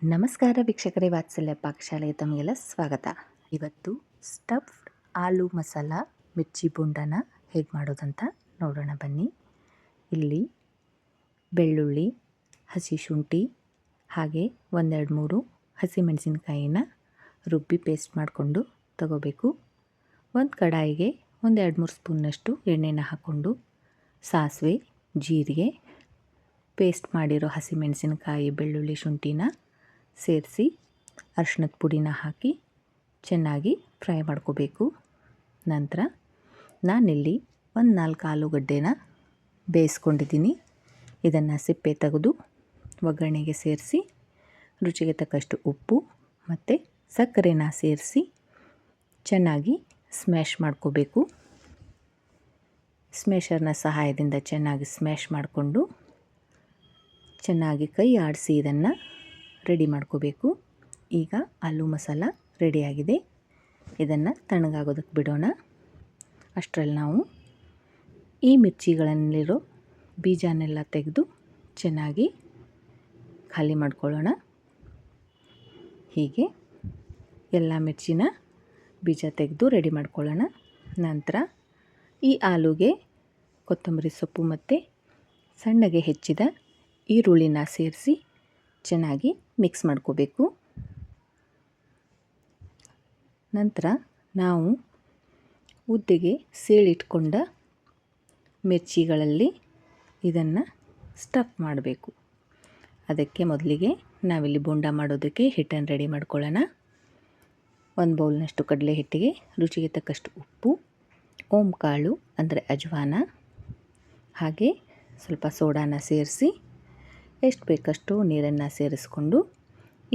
ನಮಸ್ಕಾರ ವೀಕ್ಷಕರೇ, ವಾತ್ಸಲ್ಯ ಪಾಕಶಾಲೆಗೆ ತಮಗೆಲ್ಲ ಸ್ವಾಗತ. ಇವತ್ತು ಸ್ಟಫ್ಡ್ ಆಲೂ ಮಸಾಲ ಮಿರ್ಚಿ ಬೊಂಡನ ಹೇಗೆ ಮಾಡೋದಂತ ನೋಡೋಣ ಬನ್ನಿ. ಇಲ್ಲಿ ಬೆಳ್ಳುಳ್ಳಿ, ಹಸಿ ಶುಂಠಿ ಹಾಗೆ ಒಂದೆರಡು ಮೂರು ಹಸಿಮೆಣಸಿನಕಾಯಿನ ರುಬ್ಬಿ ಪೇಸ್ಟ್ ಮಾಡಿಕೊಂಡು ತಗೋಬೇಕು. ಒಂದು ಕಡಾಯಿಗೆ ಒಂದೆರಡು ಮೂರು ಸ್ಪೂನ್ನಷ್ಟು ಎಣ್ಣೆನ ಹಾಕ್ಕೊಂಡು ಸಾಸಿವೆ, ಜೀರಿಗೆ, ಪೇಸ್ಟ್ ಮಾಡಿರೋ ಹಸಿಮೆಣಸಿನಕಾಯಿ, ಬೆಳ್ಳುಳ್ಳಿ, ಶುಂಠಿನ ಸೇರಿಸಿ ಅರಿಶಿಣದ ಪುಡಿನ ಹಾಕಿ ಚೆನ್ನಾಗಿ ಫ್ರೈ ಮಾಡ್ಕೋಬೇಕು. ನಂತರ ನಾನಿಲ್ಲಿ ಒಂದು 4 ಆಲೂಗಡ್ಡೆನ ಬೇಯಿಸ್ಕೊಂಡಿದ್ದೀನಿ. ಇದನ್ನು ಸಿಪ್ಪೆ ತೆಗೆದು ಒಗ್ಗರಣೆಗೆ ಸೇರಿಸಿ ರುಚಿಗೆ ತಕ್ಕಷ್ಟು ಉಪ್ಪು ಮತ್ತು ಸಕ್ಕರೆನ ಸೇರಿಸಿ ಚೆನ್ನಾಗಿ ಸ್ಮ್ಯಾಶ್ ಮಾಡ್ಕೋಬೇಕು. ಸ್ಮ್ಯಾಶರ್ನ ಸಹಾಯದಿಂದ ಚೆನ್ನಾಗಿ ಸ್ಮ್ಯಾಶ್ ಮಾಡಿಕೊಂಡು ಚೆನ್ನಾಗಿ ಕೈ ಆಡಿಸಿ ಇದನ್ನು ರೆಡಿ ಮಾಡ್ಕೋಬೇಕು. ಈಗ ಆಲೂ ಮಸಾಲ ರೆಡಿಯಾಗಿದೆ. ಇದನ್ನು ತಣ್ಣಗಾಗೋದಕ್ಕೆ ಬಿಡೋಣ. ಅಷ್ಟರಲ್ಲಿ ನಾವು ಈ ಮಿರ್ಚಿಗಳಲ್ಲಿರೋ ಬೀಜನೆಲ್ಲ ತೆಗೆದು ಚೆನ್ನಾಗಿ ಖಾಲಿ ಮಾಡ್ಕೊಳ್ಳೋಣ. ಹೀಗೆ ಎಲ್ಲ ಮಿರ್ಚಿನ ಬೀಜ ತೆಗೆದು ರೆಡಿ ಮಾಡ್ಕೊಳ್ಳೋಣ. ನಂತರ ಈ ಆಲೂಗೆ ಕೊತ್ತಂಬರಿ ಸೊಪ್ಪು ಮತ್ತು ಸಣ್ಣಗೆ ಹೆಚ್ಚಿದ ಈರುಳ್ಳಿನ ಸೇರಿಸಿ ಚೆನ್ನಾಗಿ ಮಿಕ್ಸ್ ಮಾಡ್ಕೋಬೇಕು. ನಂತರ ನಾವು ಉದ್ದೆಗೆ ಸೀಳಿಟ್ಕೊಂಡ ಮಿರ್ಚಿಗಳಲ್ಲಿ ಇದನ್ನು ಸ್ಟಫ್ ಮಾಡಬೇಕು. ಅದಕ್ಕೆ ಮೊದಲಿಗೆ ನಾವಿಲ್ಲಿ ಬೋಂಡ ಮಾಡೋದಕ್ಕೆ ಹಿಟ್ಟನ್ನು ರೆಡಿ ಮಾಡ್ಕೊಳ್ಳೋಣ. ಒಂದು ಬೌಲ್ನಷ್ಟು ಕಡಲೆ ಹಿಟ್ಟಿಗೆ ರುಚಿಗೆ ತಕ್ಕಷ್ಟು ಉಪ್ಪು, ಓಂಕಾಳು ಅಂದರೆ ಅಜ್ವಾನ ಹಾಗೆ ಸ್ವಲ್ಪ ಸೋಡಾನ ಸೇರಿಸಿ ಎಷ್ಟು ಬೇಕಷ್ಟು ನೀರನ್ನು ಸೇರಿಸ್ಕೊಂಡು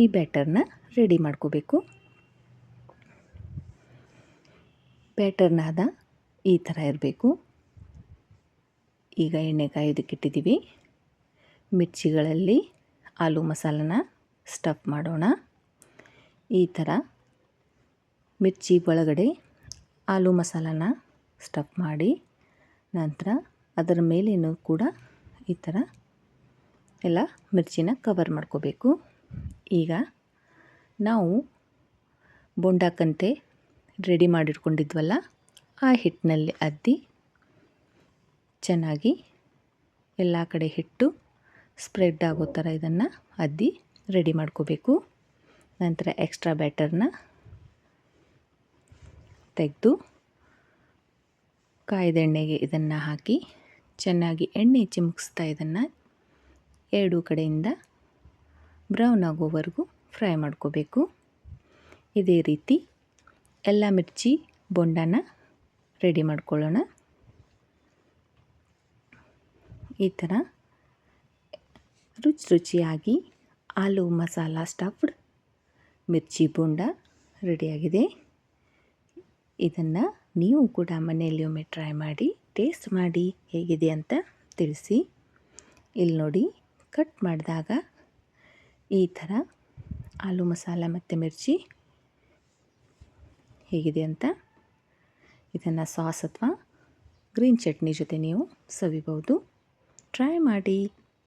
ಈ ಬ್ಯಾಟರ್ನ ರೆಡಿ ಮಾಡ್ಕೋಬೇಕು. ಬ್ಯಾಟರ್ನಾದ ಈ ಥರ ಇರಬೇಕು. ಈಗ ಎಣ್ಣೆ ಕಾಯೋದಕ್ಕಿಟ್ಟಿದ್ದೀವಿ. ಮಿರ್ಚಿಗಳಲ್ಲಿ ಆಲೂ ಮಸಾಲನ ಸ್ಟಫ್ ಮಾಡೋಣ. ಈ ಥರ ಮಿರ್ಚಿ ಒಳಗಡೆ ಆಲೂ ಮಸಾಲನ ಸ್ಟಫ್ ಮಾಡಿ ನಂತರ ಅದರ ಮೇಲೇನೂ ಕೂಡ ಈ ಥರ ಎಲ್ಲ ಮಿರ್ಚಿನ ಕವರ್ ಮಾಡ್ಕೋಬೇಕು. ಈಗ ನಾವು ಬೋಂಡಕ್ಕಂತೆ ರೆಡಿ ಮಾಡಿಟ್ಕೊಂಡಿದ್ವಲ್ಲ ಆ ಹಿಟ್ಟಿನಲ್ಲಿ ಅದ್ದಿ ಚೆನ್ನಾಗಿ ಎಲ್ಲ ಕಡೆ ಹಿಟ್ಟು ಸ್ಪ್ರೆಡ್ ಆಗೋ ಥರ ಇದನ್ನು ಅದ್ದಿ ರೆಡಿ ಮಾಡ್ಕೋಬೇಕು. ನಂತರ ಎಕ್ಸ್ಟ್ರಾ ಬ್ಯಾಟರ್ನ ತೆಗೆದು ಕಾಯ್ದ ಎಣ್ಣೆಗೆ ಇದನ್ನು ಹಾಕಿ ಚೆನ್ನಾಗಿ ಎಣ್ಣೆ ಚಿಮುಕಿಸ್ತಾ ಇದನ್ನು ಎರಡೂ ಕಡೆಯಿಂದ ಬ್ರೌನ್ ಆಗೋವರೆಗೂ ಫ್ರೈ ಮಾಡ್ಕೋಬೇಕು. ಇದೇ ರೀತಿ ಎಲ್ಲ ಮಿರ್ಚಿ ಬೋಂಡನ ರೆಡಿ ಮಾಡ್ಕೊಳ್ಳೋಣ. ಈ ಥರ ರುಚಿಯಾಗಿ ಆಲೂ ಮಸಾಲ ಸ್ಟಫ್ಡ್ ಮಿರ್ಚಿ ಬೋಂಡ ರೆಡಿಯಾಗಿದೆ. ಇದನ್ನು ನೀವು ಕೂಡ ಮನೆಯಲ್ಲಿ ಒಮ್ಮೆ ಟ್ರೈ ಮಾಡಿ ಟೇಸ್ಟ್ ಮಾಡಿ ಹೇಗಿದೆ ಅಂತ ತಿಳಿಸಿ. ಇಲ್ಲಿ ನೋಡಿ, ಕಟ್ ಮಾಡಿದಾಗ ಈ ಥರ ಆಲೂ ಮಸಾಲ ಮತ್ತು ಮಿರ್ಚಿ ಹೇಗಿದೆ ಅಂತ. ಇದನ್ನು ಸಾಸ್ ಅಥವಾ ಗ್ರೀನ್ ಚಟ್ನಿ ಜೊತೆ ನೀವು ಸವಿಬಹುದು. ಟ್ರೈ ಮಾಡಿ.